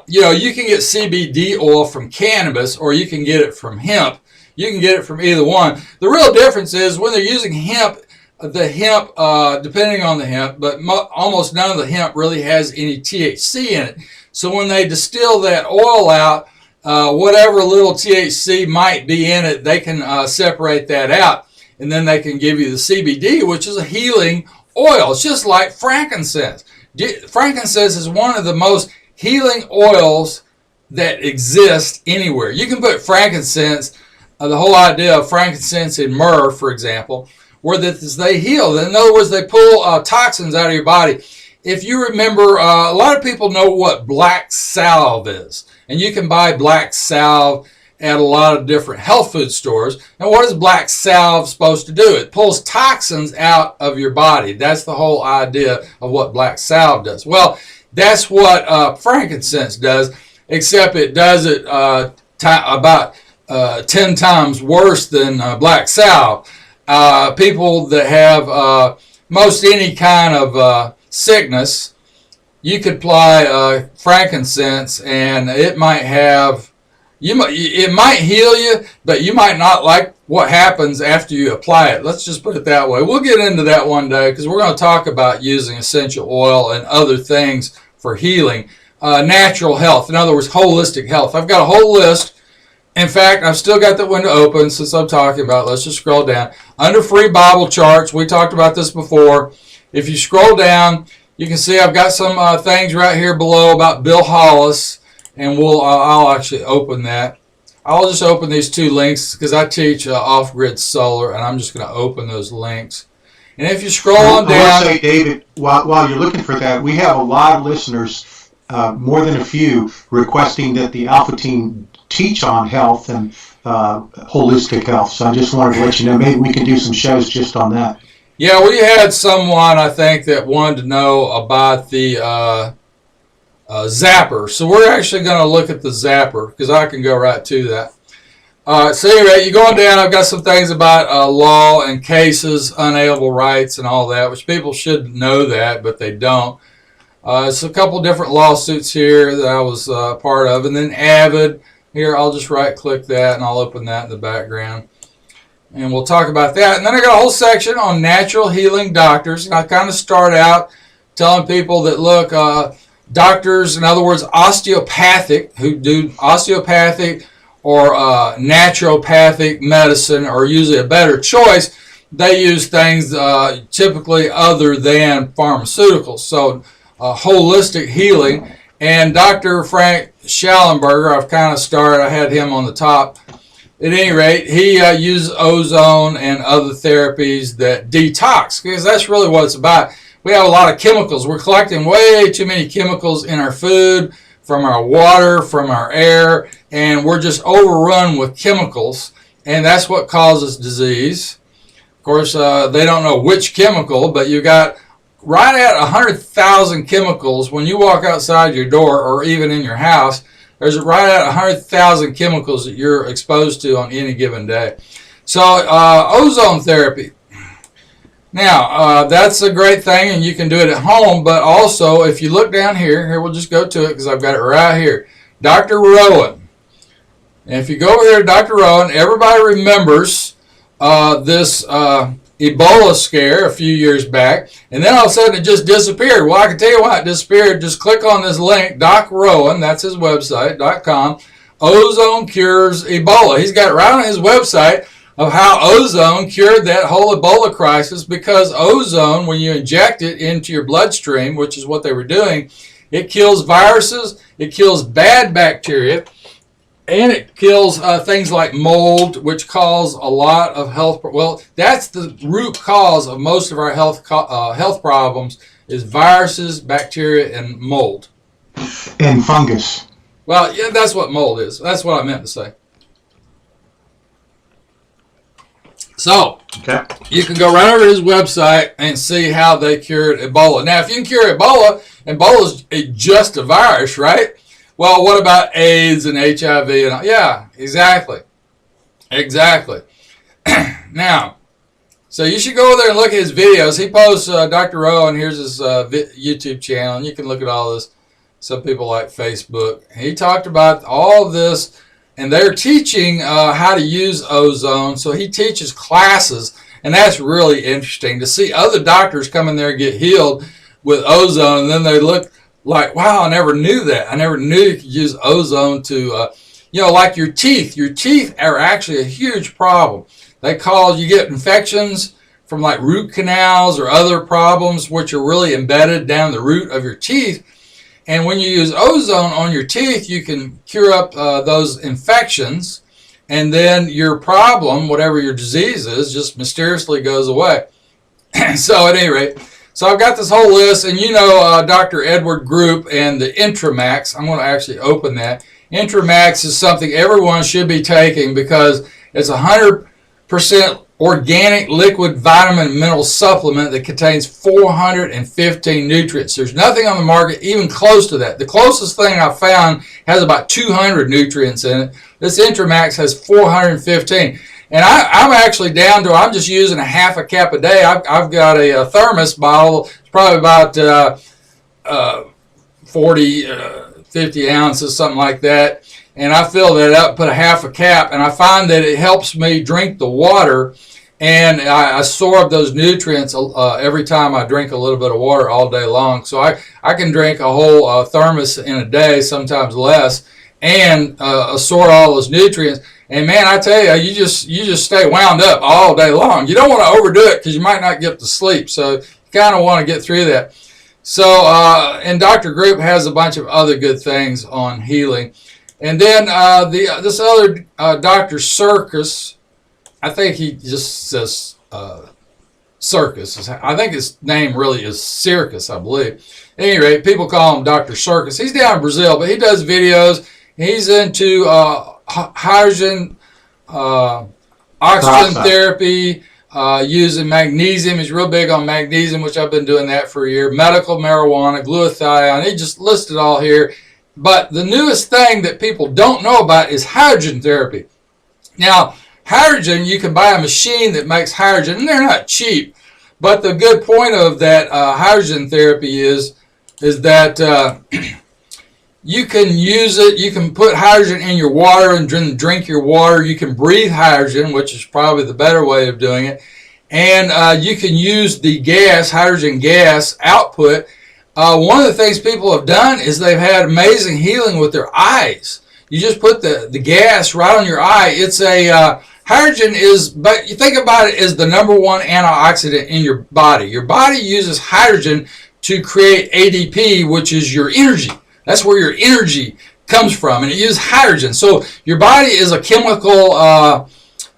you can get CBD oil from cannabis, or you can get it from hemp. You can get it from either one. The real difference is when they're using hemp. The hemp, depending on the hemp, but almost none of the hemp really has any THC in it. So when they distill that oil out, whatever little THC might be in it, they can separate that out. And then they can give you the CBD, which is a healing oil. It's just like frankincense. Frankincense is one of the most healing oils that exist anywhere. You can put frankincense, the whole idea of frankincense in myrrh, for example, where they heal. In other words, they pull toxins out of your body. If you remember, a lot of people know what black salve is. And you can buy black salve at a lot of different health food stores. And what is black salve supposed to do? It pulls toxins out of your body. That's the whole idea of what black salve does. Well, that's what frankincense does, except it does it about 10 times worse than black salve. People that have most any kind of sickness, you could apply frankincense, and it might heal you, but you might not like what happens after you apply it. Let's just put it that way. We'll get into that one day because we're going to talk about using essential oil and other things for healing, natural health. In other words, holistic health. I've got a whole list. In fact, I've still got that window open since I'm talking about it. Let's just scroll down. Under free Bible charts, we talked about this before. If you scroll down, you can see I've got some things right here below about Bill Hollis, and I'll actually open that. I'll just open these two links because I teach off-grid solar, and I'm just going to open those links. And if you scroll on down... I want to say, David, while you're looking for that, we have a lot of listeners, more than a few, requesting that the Alpha Team teach on health and holistic health. So I just wanted to let you know, maybe we can do some shows just on that. Yeah, we had someone, I think, that wanted to know about the Zapper. So we're actually going to look at the Zapper because I can go right to that. So anyway, you're going down, I've got some things about law and cases, unalienable rights and all that, which people should know that, but they don't. It's a couple different lawsuits here that I was part of. And then Avid. Here, I'll just right-click that, and I'll open that in the background. And we'll talk about that. And then I got a whole section on natural healing doctors. And I kind of start out telling people that, look, doctors, in other words, osteopathic, who do osteopathic or naturopathic medicine are usually a better choice. They use things typically other than pharmaceuticals. So holistic healing. And Dr. Frank Schallenberger, I've kind of started, I had him on the top. At any rate, he uses ozone and other therapies that detox, because that's really what it's about. We have a lot of chemicals. We're collecting way too many chemicals in our food, from our water, from our air, and we're just overrun with chemicals, and that's what causes disease. Of course, they don't know which chemical, but you got right at 100,000 chemicals when you walk outside your door or even in your house. There's right at 100,000 chemicals that you're exposed to on any given day. So ozone therapy. Now, that's a great thing, and you can do it at home, but also if you look down here we'll just go to it because I've got it right here. Dr. Rowan. And if you go over there to Dr. Rowan, everybody remembers this Ebola scare a few years back, and then all of a sudden it just disappeared. Well, I can tell you why it disappeared. Just click on this link, Doc Rowan, that's his website, .com, Ozone Cures Ebola. He's got it right on his website of how ozone cured that whole Ebola crisis, because ozone, when you inject it into your bloodstream, which is what they were doing, it kills viruses, it kills bad bacteria, and it kills things like mold, which cause a lot of health. Well, that's the root cause of most of our health problems is viruses, bacteria, and mold. And fungus. Well, yeah, that's what mold is. That's what I meant to say. So, Okay. you can go right over to his website and see how they cured Ebola. Now, if you can cure Ebola is just a virus, right? Well, what about AIDS and HIV? And yeah, exactly. Now, so you should go over there and look at his videos. He posts Dr. Rowe, and here's his YouTube channel, and you can look at all this. Some people like Facebook. He talked about all of this, and they're teaching how to use ozone. So he teaches classes, and that's really interesting to see other doctors come in there and get healed with ozone, and then they look like, wow, I never knew that. I never knew you could use ozone to, like your teeth. Your teeth are actually a huge problem. You get infections from like root canals or other problems which are really embedded down the root of your teeth. And when you use ozone on your teeth, you can cure up those infections, and then your problem, whatever your disease is, just mysteriously goes away. So at any rate, so I've got this whole list, and Dr. Edward Group and the Intramax. I'm going to actually open that. Intramax is something everyone should be taking because it's 100% organic liquid vitamin and mineral supplement that contains 415 nutrients. There's nothing on the market even close to that. The closest thing I found has about 200 nutrients in it. This Intramax has 415. And I'm actually down to, I'm just using a half a cap a day. I've got a thermos bottle. It's probably about 50 ounces, something like that. And I fill that up, put a half a cap, and I find that it helps me drink the water, and I absorb those nutrients every time I drink a little bit of water all day long. So I can drink a whole thermos in a day, sometimes less, and absorb all those nutrients. And man, I tell you, you just stay wound up all day long. You don't want to overdo it because you might not get to sleep. So you kind of want to get through that. So, and Dr. Group has a bunch of other good things on healing. And then this other Dr. Circus, I think he just says Circus. I think his name really is Circus, I believe. At any rate, people call him Dr. Circus. He's down in Brazil, but he does videos. He's into hydrogen, oxygen therapy, using magnesium. He's real big on magnesium, which I've been doing that for a year. Medical marijuana, glutathione. He just listed all here. But the newest thing that people don't know about is hydrogen therapy. Now, hydrogen, you can buy a machine that makes hydrogen, and they're not cheap. But the good point of that hydrogen therapy is that you can use it. You can put hydrogen in your water and drink your water. You can breathe hydrogen, which is probably the better way of doing it. And you can use the gas, hydrogen gas output. One of the things people have done is they've had amazing healing with their eyes. You just put the gas right on your eye. It's a hydrogen but you think about it as the #1 antioxidant in your body. Your body uses hydrogen to create ADP, which is your energy. That's where your energy comes from, and it uses hydrogen. So your body is a chemical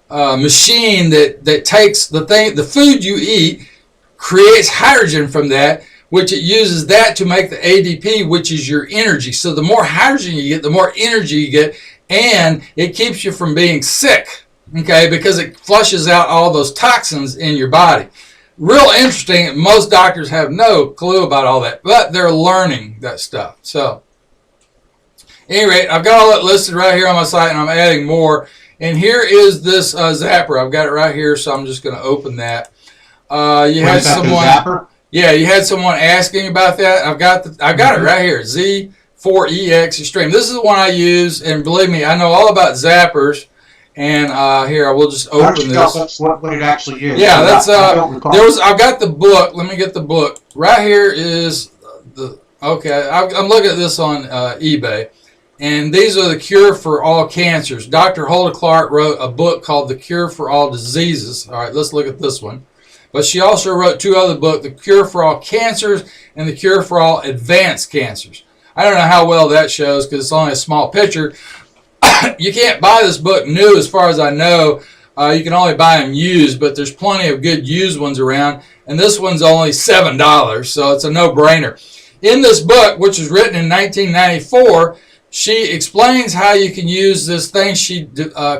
machine that takes the food you eat, creates hydrogen from that, which it uses that to make the ADP, which is your energy. So the more hydrogen you get, the more energy you get, and it keeps you from being sick, okay, because it flushes out all those toxins in your body. Real interesting. Most doctors have no clue about all that, but they're learning that stuff. So, at any rate, I've got all that listed right here on my site, and I'm adding more. And here is this Zapper. I've got it right here, so I'm just going to open that. You had someone. Zapper? Yeah, you had someone asking about that. I've got it right here. Z4EX Extreme. This is the one I use, and believe me, I know all about Zappers. And here, I will just open this. What it actually is. Yeah, that's I've got the book. Let me get the book. Right here is okay. I'm looking at this on eBay, and these are the cure for all cancers. Dr. Hulda Clark wrote a book called The Cure for All Diseases. All right, let's look at this one. But she also wrote 2 other books: The Cure for All Cancers and The Cure for All Advanced Cancers. I don't know how well that shows because it's only a small picture. You can't buy this book new, as far as I know. You can only buy them used, but there's plenty of good used ones around. And this one's only $7, so it's a no-brainer. In this book, which was written in 1994, she explains how you can use this thing she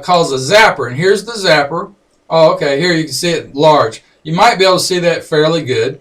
calls a Zapper. And here's the Zapper. Oh, okay. Here you can see it large. You might be able to see that fairly good.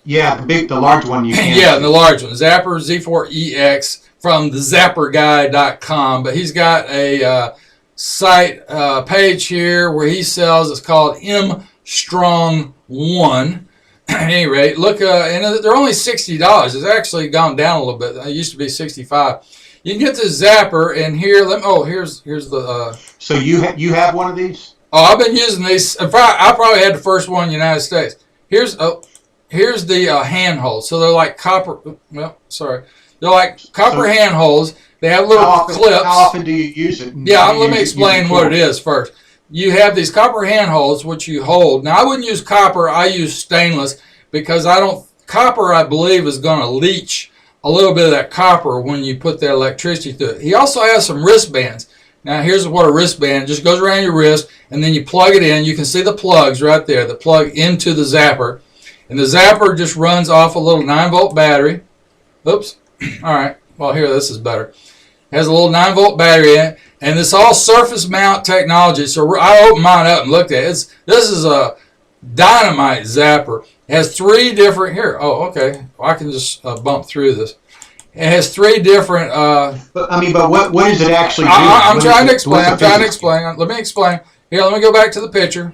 Yeah, the large one you can. Yeah, the large one. Zapper Z4EX from the zapperguy.com. But he's got a site page here where he sells. It's called M Strong 1. At any rate, look, and they're only $60. It's actually gone down a little bit. It used to be $65. You can get the Zapper, and here. Here's the. So you have one of these? Oh, I've been using these. I probably had the first one in the United States. Here's the handholds. So they're like copper. Well, sorry, they're like copper handholds. They have little clips. How often do you use it? Yeah, let me explain what it is first. You have these copper handholds which you hold. Now I wouldn't use copper. I use stainless because copper I believe is going to leach a little bit of that copper when you put that electricity through it. He also has some wristbands. Now here's what a wristband just goes around your wrist, and then you plug it in. You can see the plugs right there that plug into the Zapper, and the Zapper just runs off a little 9-volt battery. Oops. All right. Well, here, this is better. It has a little 9-volt battery in it, and this all surface mount technology. So I opened mine up and looked at it. This is a dynamite Zapper. It has 3 different here. Oh, okay. Well, I can just bump through this. It has 3 different. But what does it actually do? I'm trying to explain. Let me explain. Here, let me go back to the picture.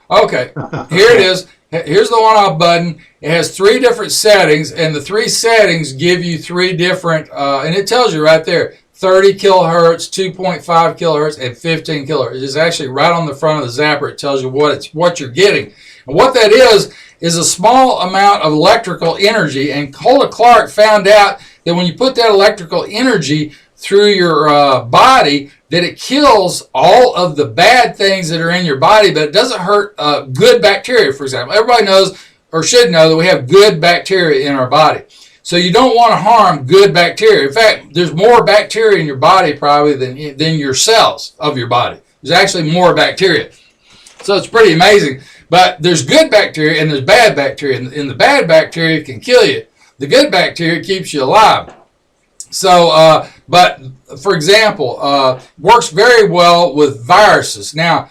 Okay, here it is. Here's the on-off button. It has 3 different settings, and the 3 settings give you 3 different. And it tells you right there: 30 kilohertz, 2.5 kilohertz, and 15 kilohertz. It's actually right on the front of the Zapper. It tells you what you're getting, and what that is a small amount of electrical energy. And Hulda Clark found out that when you put that electrical energy through your body, that it kills all of the bad things that are in your body, but it doesn't hurt good bacteria, for example. Everybody knows or should know that we have good bacteria in our body. So you don't want to harm good bacteria. In fact, there's more bacteria in your body probably than your cells of your body. There's actually more bacteria. So it's pretty amazing. But there's good bacteria and there's bad bacteria, and the bad bacteria can kill you. The good bacteria keeps you alive. So, but for example, works very well with viruses. Now,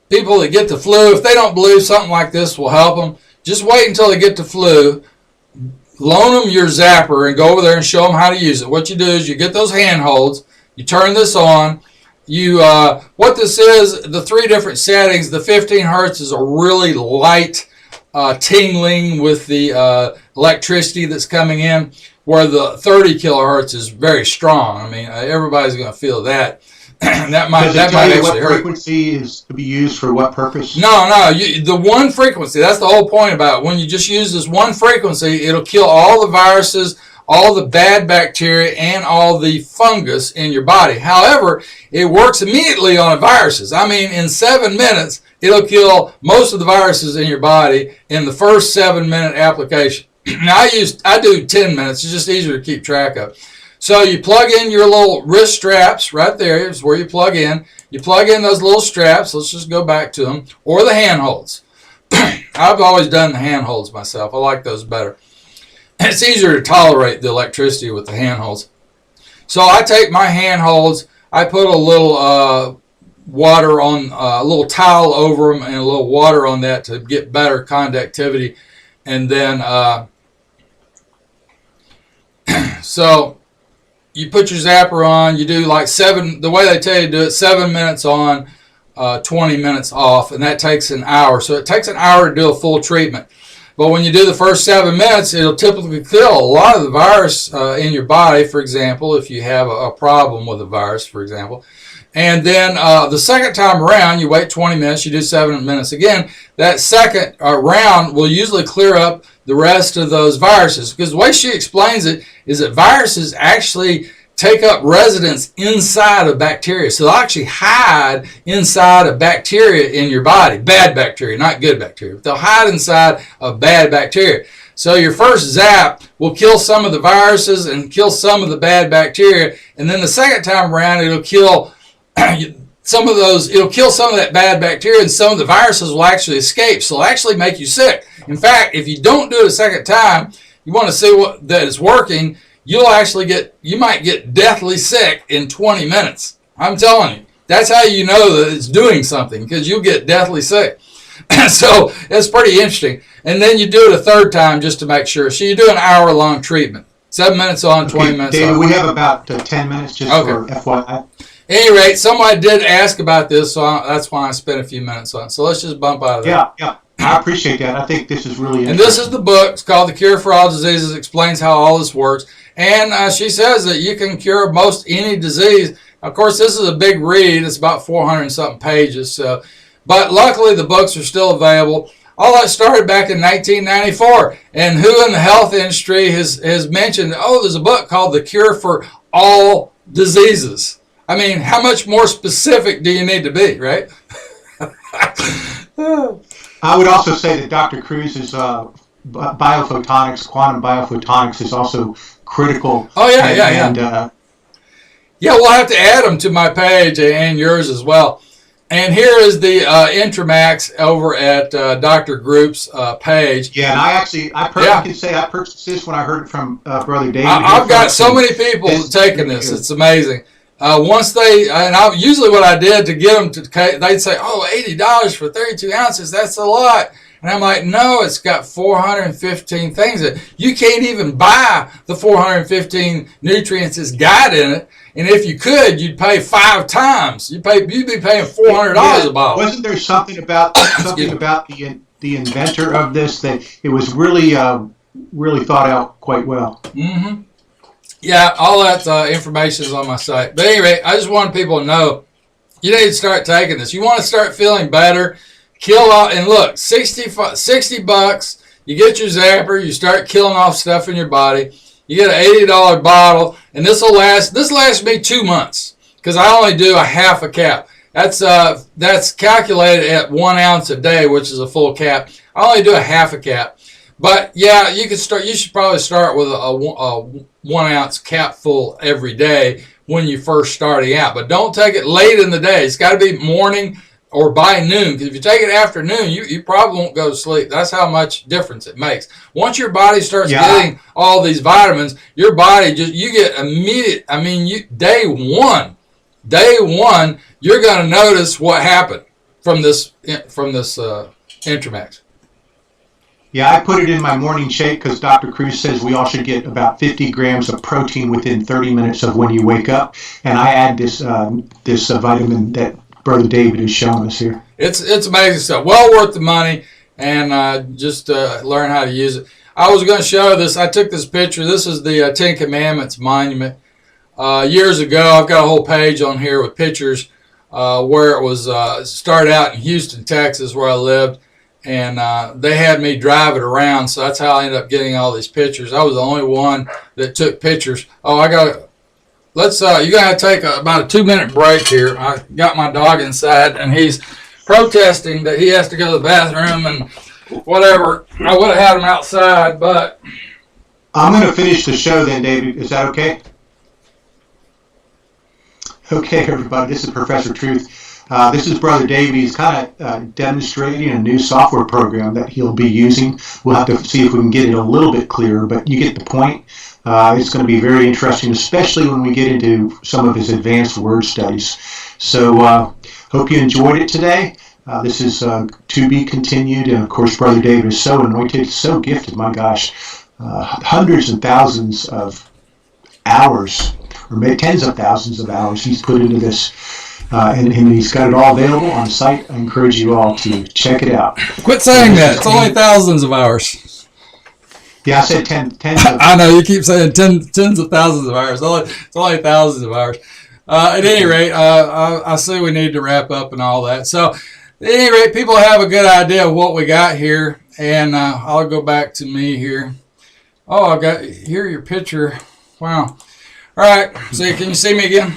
people that get the flu, if they don't believe something like this will help them, just wait until they get the flu. Loan them your Zapper and go over there and show them how to use it. What you do is you get those handholds, you turn this on. What this is, the 3 different settings. The 15 hertz is a really light tingling with the electricity that's coming in, where the 30 kilohertz is very strong. I mean, everybody's going to feel that. that might actually what hurt. Frequency is to be used for what purpose? No. The one frequency, that's the whole point about it. When you just use this one frequency, it'll kill all the viruses, all the bad bacteria, and all the fungus in your body. However, it works immediately on viruses. I mean, in 7 minutes, it'll kill most of the viruses in your body in the first 7-minute application. Now, I do 10 minutes. It's just easier to keep track of. So you plug in your little wrist straps right there is where you plug in. You plug in those little straps. Let's just go back to them. Or the handholds. I've always done the handholds myself. I like those better. It's easier to tolerate the electricity with the handholds. So I take my handholds. I put a little water on, a little towel over them and a little water on that to get better conductivity. And then, so you put your Zapper on, you do like the way they tell you to do it, 7 minutes on, 20 minutes off, and that takes an hour. So it takes an hour to do a full treatment. But when you do the first 7 minutes, it'll typically kill a lot of the virus in your body, for example, if you have a problem with a virus, for example. And then the second time around, you wait 20 minutes, you do 7 minutes again. That second round will usually clear up the rest of those viruses. Because the way she explains it is that viruses actually take up residence inside of bacteria. So they'll actually hide inside of bacteria in your body. Bad bacteria, not good bacteria. They'll hide inside of bad bacteria. So your first zap will kill some of the viruses and kill some of the bad bacteria. And then the second time around, it'll kill some of those, it'll kill some of that bad bacteria, and some of the viruses will actually escape. So it'll actually make you sick. In fact, if you don't do it a second time, you want to see what that is working, you might get deathly sick in 20 minutes. I'm telling you. That's how you know that it's doing something, because you'll get deathly sick. So it's pretty interesting. And then you do it a third time just to make sure. So you do an hour-long treatment. 7 minutes on, 20 minutes David, off. we have about 10 minutes just for FYI. At any rate, somebody did ask about this, so that's why I spent a few minutes on it. So let's just bump out of that. Yeah. I appreciate that. I think this is really interesting. And this is the book. It's called The Cure for All Diseases. It explains how all this works. And she says that you can cure most any disease. Of course, this is a big read. It's about 400 and something pages. So, but luckily, the books are still available. All that started back in 1994. And who in the health industry has mentioned, there's a book called The Cure for All Diseases. I mean, how much more specific do you need to be, right? I would also say that Dr. Cruz's biophotonics, quantum biophotonics, is also critical. Oh, yeah. Yeah, we'll have to add them to my page and yours as well. And here is the Intramax over at Dr. Group's page. Yeah, and I can say I purchased this when I heard it from Brother David. I've got so many people taking this. It's amazing. Usually what I did to get them to, they'd say, $80 for 32 ounces, that's a lot. And I'm like, no, it's got 415 things that you can't even buy the 415 nutrients it's got in it. And if you could, you'd pay 5 times. You'd be paying $400 a bottle. Wasn't there something about the inventor of this that it was really really thought out quite well? Mm-hmm. Yeah, all that information is on my site. But anyway, I just want people to know you need to start taking this. You want to start feeling better, kill off, and look, $60, you get your Zapper, you start killing off stuff in your body. You get an $80 bottle, and this lasts me 2 months because I only do a half a cap. That's calculated at 1 ounce a day, which is a full cap. I only do a half a cap. But yeah, you should probably start with a 1 ounce cap full every day when you're first starting out. But don't take it late in the day. It's got to be morning or by noon. Because if you take it afternoon, you probably won't go to sleep. That's how much difference it makes. Once your body starts getting all these vitamins, your body you get immediate. I mean, day one, you're going to notice what happened from this Intramax. Yeah, I put it in my morning shake because Dr. Cruz says we all should get about 50 grams of protein within 30 minutes of when you wake up. And I add this vitamin that Brother David is showing us here. It's amazing stuff. Well worth the money, and just learn how to use it. I was going to show this. I took this picture. This is the Ten Commandments monument. Years ago, I've got a whole page on here with pictures where it was started out in Houston, Texas, where I lived. And they had me drive it around, so that's how I ended up getting all these pictures. I was the only one that took pictures. You're gonna have to take about a 2-minute break here. I got my dog inside, and he's protesting that he has to go to the bathroom and whatever. I would have had him outside, but I'm going to finish the show then, David. Is that okay? Okay, everybody. This is Professor Truth. This is Brother David. He's kind of demonstrating a new software program that he'll be using. We'll have to see if we can get it a little bit clearer, but you get the point. It's going to be very interesting, especially when we get into some of his advanced word studies. So hope you enjoyed it today. This is to be continued, and of course, Brother David is so anointed, so gifted, my gosh. Hundreds and thousands of hours, or maybe tens of thousands of hours he's put into this. And he's got it all available on the site. I encourage you all to check it out. Quit saying that. It's only thousands of hours. Yeah, I said tens of. I know, you keep saying tens of thousands of hours. It's only thousands of hours. At any rate, I see we need to wrap up and all that. So, at any rate, people have a good idea of what we got here. And I'll go back to me here. Oh, I got here your picture. Wow. All right. So, can you see me again?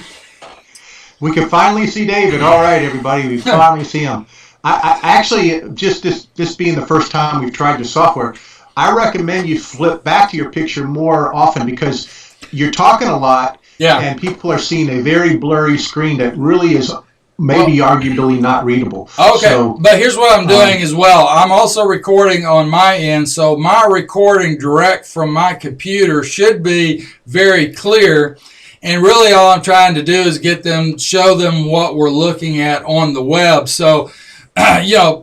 We can finally see David. All right, everybody, we finally see him. I actually, just this being the first time we've tried the software, I recommend you flip back to your picture more often because you're talking a lot, and people are seeing a very blurry screen that really is maybe arguably not readable. Okay, so, but here's what I'm doing as well. I'm also recording on my end, so my recording direct from my computer should be very clear. And really all I'm trying to do is show them what we're looking at on the web. So,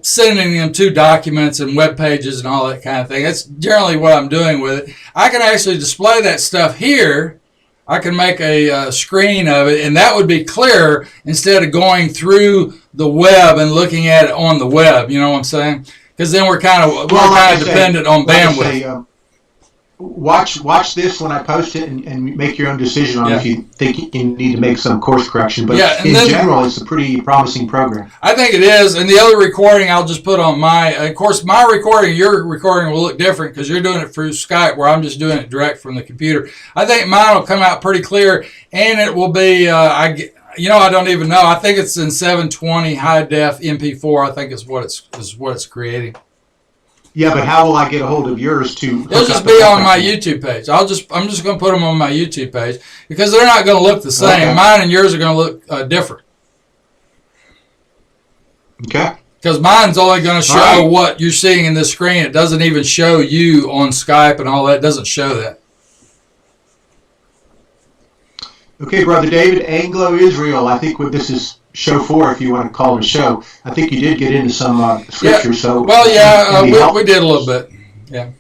sending them 2 documents and web pages and all that kind of thing. That's generally what I'm doing with it. I can actually display that stuff here. I can make a screen of it, and that would be clearer instead of going through the web and looking at it on the web. You know what I'm saying? Because then we're kind of dependent on bandwidth. Watch this when I post it and make your own decision on if you think you need to make some course correction. But in general, it's a pretty promising program. I think it is. And the other recording I'll just put on of course, my recording, your recording will look different because you're doing it through Skype where I'm just doing it direct from the computer. I think mine will come out pretty clear, and it will be, I don't even know. I think it's in 720 high def MP4. I think is what it's creating. Yeah, but how will I get a hold of yours to? It'll just be on my YouTube page. I'm just going to put them on my YouTube page because they're not going to look the same. Okay. Mine and yours are going to look different. Okay. Because mine's only going to show what you're seeing in this screen. It doesn't even show you on Skype and all that. It doesn't show that. Okay, Brother David, Anglo-Israel. I think this is show 4, if you want to call it a show. I think you did get into some scripture. So we did a little bit. Yeah,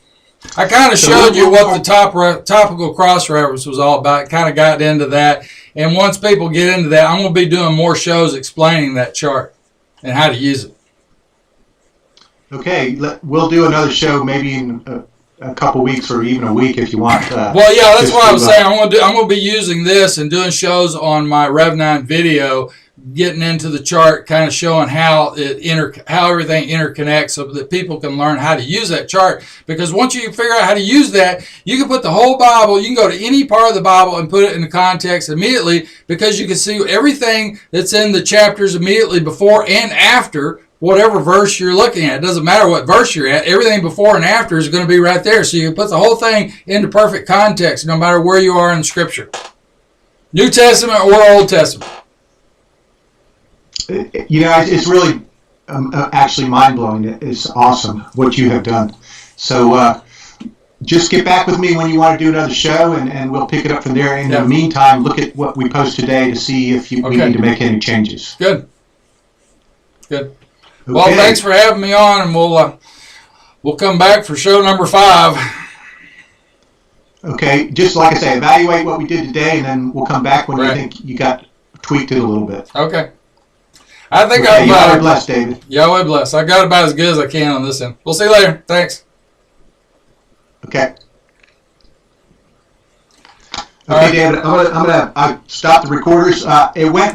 I kind of showed you what the topical cross-reference was all about. Kind of got into that, and once people get into that, I'm going to be doing more shows explaining that chart and how to use it. Okay, we'll do another show maybe in a couple weeks or even a week if you want. Well, yeah, that's what I was saying. I'm going to be using this and doing shows on my Rev9 video, getting into the chart, kind of showing how everything interconnects so that people can learn how to use that chart. Because once you figure out how to use that, you can put the whole Bible, you can go to any part of the Bible and put it into context immediately, because you can see everything that's in the chapters immediately before and after whatever verse you're looking at. It doesn't matter what verse you're at. Everything before and after is going to be right there. So you can put the whole thing into perfect context no matter where you are in Scripture. New Testament or Old Testament. It's really actually mind-blowing. It's awesome what you have done. So just get back with me when you want to do another show, and we'll pick it up from there. In the meantime, look at what we post today to see if we need to make any changes. Good. Okay. Well, thanks for having me on, and we'll come back for show number 5. Okay, just like I say, evaluate what we did today, and then we'll come back when you think you got tweaked it a little bit. Okay. I think Yahweh bless, David. Yahweh bless. I got about as good as I can on this end. We'll see you later. Thanks. Okay. Okay, David, I'm gonna stop the recorders. It went